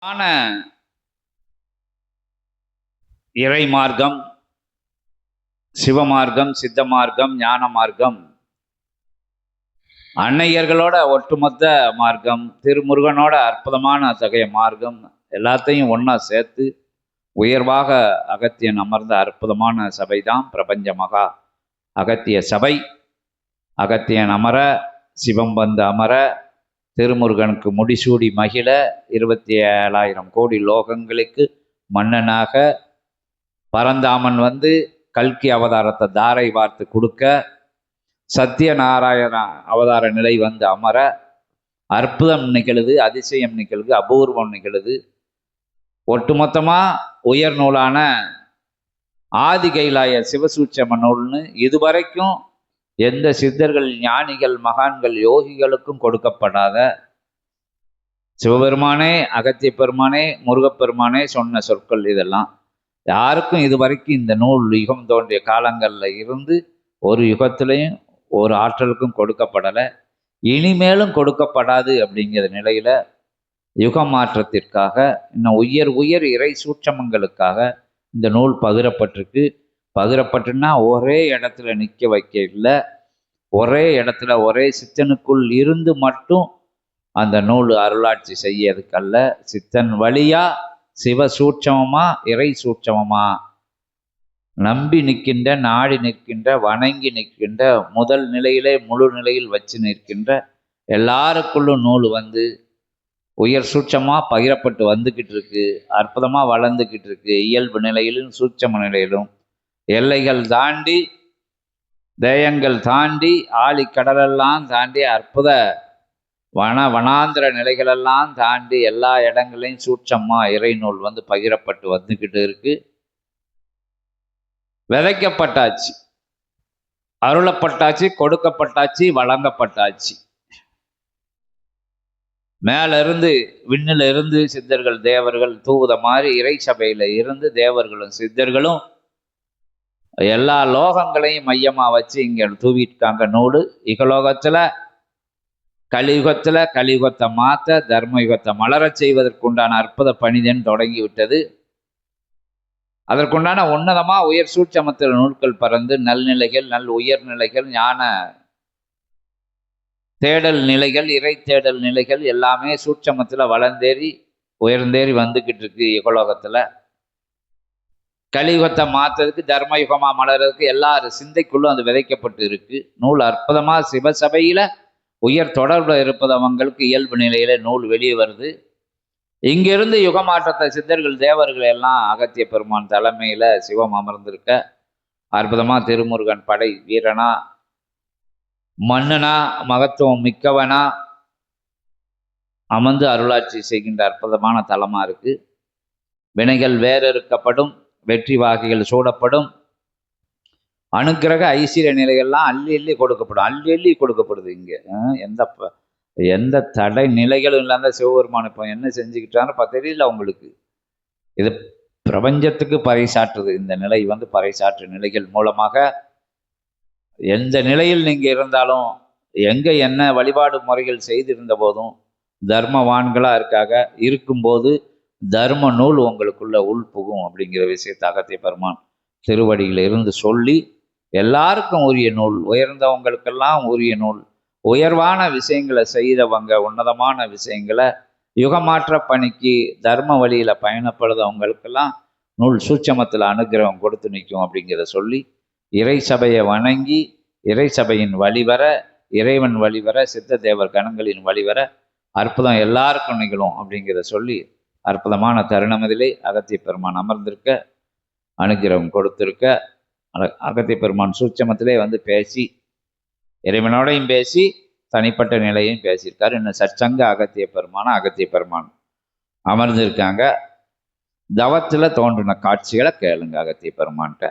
ஆன இறை மார்க்கம், சிவமார்க்கம், சித்த மார்க்கம், ஞான மார்க்கம், அன்னையர்களோட ஒட்டுமொத்த மார்க்கம், திருமுருகனோட அற்புதமான அத்தகைய மார்க்கம் எல்லாத்தையும் ஒன்றா சேர்த்து உயர்வாக அகத்தியன் அமர்ந்த அற்புதமான சபை தான் பிரபஞ்ச மகா அகத்திய சபை. அகத்தியன் அமர, சிவம் வந்து அமர, திருமுருகனுக்கு முடிசூடி மகிழ, 27,000 கோடி லோகங்களுக்கு மன்னனாக பரந்தாமன் வந்து கல்கி அவதாரத்தை தாரை வார்த்து கொடுக்க, சத்தியநாராயண அவதார நிலை வந்து அமர, அற்புதம் நிகழுது, அதிசயம் நிகழுது, அபூர்வம் நிகழுது. ஒட்டுமொத்தமாக உயர் நூலான ஆதி கைலாய சிவசூட்சம நூல்னு இதுவரைக்கும் எந்த சித்தர்கள், ஞானிகள், மகான்கள், யோகிகளுக்கும் கொடுக்கப்படாத சிவபெருமானே, அகத்திய பெருமானே, முருகப்பெருமானே சொன்ன சொற்கள் இதெல்லாம். யாருக்கும் இதுவரைக்கும் இந்த நூல் யுகம் தோன்றிய காலங்களில் இருந்து ஒரு யுகத்திலையும் ஒரு ஆற்றலுக்கும் கொடுக்கப்படலை, இனிமேலும் கொடுக்கப்படாது. அப்படிங்கிற நிலையில் யுக மாற்றத்திற்காக, இன்னும் உயர் இறை சூட்சமங்களுக்காக இந்த நூல் பகிரப்பட்டிருக்கு. பகிரப்பட்டுன்னா ஒரே இடத்துல நிற்க வைக்க இல்லை, ஒரே இடத்துல ஒரே சித்தனுக்குள் இருந்து மட்டும் அந்த நூல் அருளாட்சி செய்யறதுக்கல்ல, சித்தன் வழியா சிவ சூட்சமமா இறை சூட்சமமா நம்பி நிற்கின்ற, நாடி நிற்கின்ற, வணங்கி நிற்கின்ற, முதல் நிலையிலே முழு நிலையில் வச்சு நிற்கின்ற எல்லாருக்குள்ளும் நூல் வந்து உயர் சூட்சமாக பகிரப்பட்டு வந்துக்கிட்டு இருக்கு. அற்புதமாக வளர்ந்துக்கிட்டு இருக்கு. இயல்பு நிலையிலும் சூட்சம நிலையிலும் எல்லைகள் தாண்டி, தேயங்கள் தாண்டி, ஆழி கடலெல்லாம் தாண்டி, அற்புத வனாந்திர நிலைகளெல்லாம் தாண்டி எல்லா இடங்களையும் சூட்சமாக இறை நூல் வந்து பகிரப்பட்டு வந்துக்கிட்டு இருக்கு. விதைக்கப்பட்டாச்சு, அருளப்பட்டாச்சு, கொடுக்கப்பட்டாச்சு, வழங்கப்பட்டாச்சு. மேலிருந்து விண்ணில் இருந்து சித்தர்கள் தேவர்கள் தூவுத மாதிரி இறை சபையில இருந்து தேவர்களும் சித்தர்களும் எல்லா லோகங்களையும் மையமா வச்சு இங்க தூவிட்டாங்க நூல். இகலோகத்துல கலியுகத்தை மாத்த, தர்ம யுகத்தை மலரச் செய்வதற்குண்டான அற்புத பணிதன் தொடங்கி விட்டது. அதற்குண்டான உன்னதமா உயர் சூட்சமத்தில் நூல்கள் பறந்து நல்நிலைகள், உயர்நிலைகள், ஞான தேடல் நிலைகள், இறை தேடல் நிலைகள் எல்லாமே சூட்சமத்தில் வளர்ந்தேறி உயர்ந்தேறி வந்துக்கிட்டு இருக்கு. யுகலோகத்தில் கலியுகத்தை மாற்றுறதுக்கு, தர்மயுகமாக மலர்றதுக்கு எல்லாரும் சிந்தைக்குள்ளும் அது விதைக்கப்பட்டு இருக்கு. நூல் அற்புதமாக சிவசபையில் உயர் தொடர்பில் இருப்பதவங்களுக்கு இயல்பு நிலையில நூல் வெளியே வருது. இங்கிருந்து யுகமாற்றத்தை சித்தர்கள் தேவர்கள் எல்லாம் அகத்திய பெருமான் தலைமையில் சிவம் அமர்ந்திருக்க, அற்புதமாக திருமுருகன் படை வீரனா, மன்னனா, மகத்துவம் மிக்கவனா அமர்ந்து அருளாட்சி செய்கின்ற அற்புதமான தலமாக இருக்கு. வினைகள் வேறறுக்கப்படும், வெற்றி வாகைகள் சூடப்படும், அனுக்கிரக ஐஸ்வர்ய நிலைகள்லாம் அள்ளி கொடுக்கப்படும். அள்ளி கொடுக்கப்படுது. இங்கே எந்த தடை நிலைகளும் இல்லாத சிவபெருமான் இப்போ என்ன செஞ்சுக்கிட்டான்னு தெரியல உங்களுக்கு. இது பிரபஞ்சத்துக்கு பறைசாற்றுது. இந்த நிலை வந்து பறைசாற்று நிலைகள் மூலமாக எந்த நிலையில் நீங்கள் இருந்தாலும், எங்கே என்ன வழிபாடு முறைகள் செய்திருந்த போதும், தர்மவான்களாக இருக்கும்போது தர்ம நூல் உங்களுக்குள்ள உள்புகும் அப்படிங்கிற விஷயத்தை அகத்திய பெருமான் திருவடியில் இருந்து சொல்லி, எல்லாருக்கும் உரிய நூல், உயர்ந்தவங்களுக்கெல்லாம் உரிய நூல், உயர்வான விஷயங்களை செய்தவங்க, உன்னதமான விஷயங்களை யுகமாற்ற பணிக்கு தர்ம வழியில் பயணப்படுறவங்களுக்கெல்லாம் நூல் சூட்சமத்தில் அனுகிரகம் கொடுத்து நிற்கும் அப்படிங்கிறத சொல்லி, இறை சபையை வணங்கி, இறை சபையின் வழிவர, இறைவன் வழிவர, சித்த தேவர் கணங்களின் வழிவர அற்புதம் எல்லாருக்கும் நிகழும் அப்படிங்கிறத சொல்லி, அற்புதமான தருணமதிலே அகத்திய பெருமான் அமர்ந்திருக்க, அனுகிரகம் கொடுத்திருக்க, அகத்திய பெருமான் சூட்சமத்திலே வந்து பேசி, இறைவனோடையும் பேசி, தனிப்பட்ட நிலையும் பேசியிருக்காரு. இன்னும் சச்சங்க அகத்திய பெருமான் அமர்ந்திருக்காங்க. தவத்தில் தோன்றின காட்சிகளை கேளுங்க அகத்திய பெருமான்கிட்ட.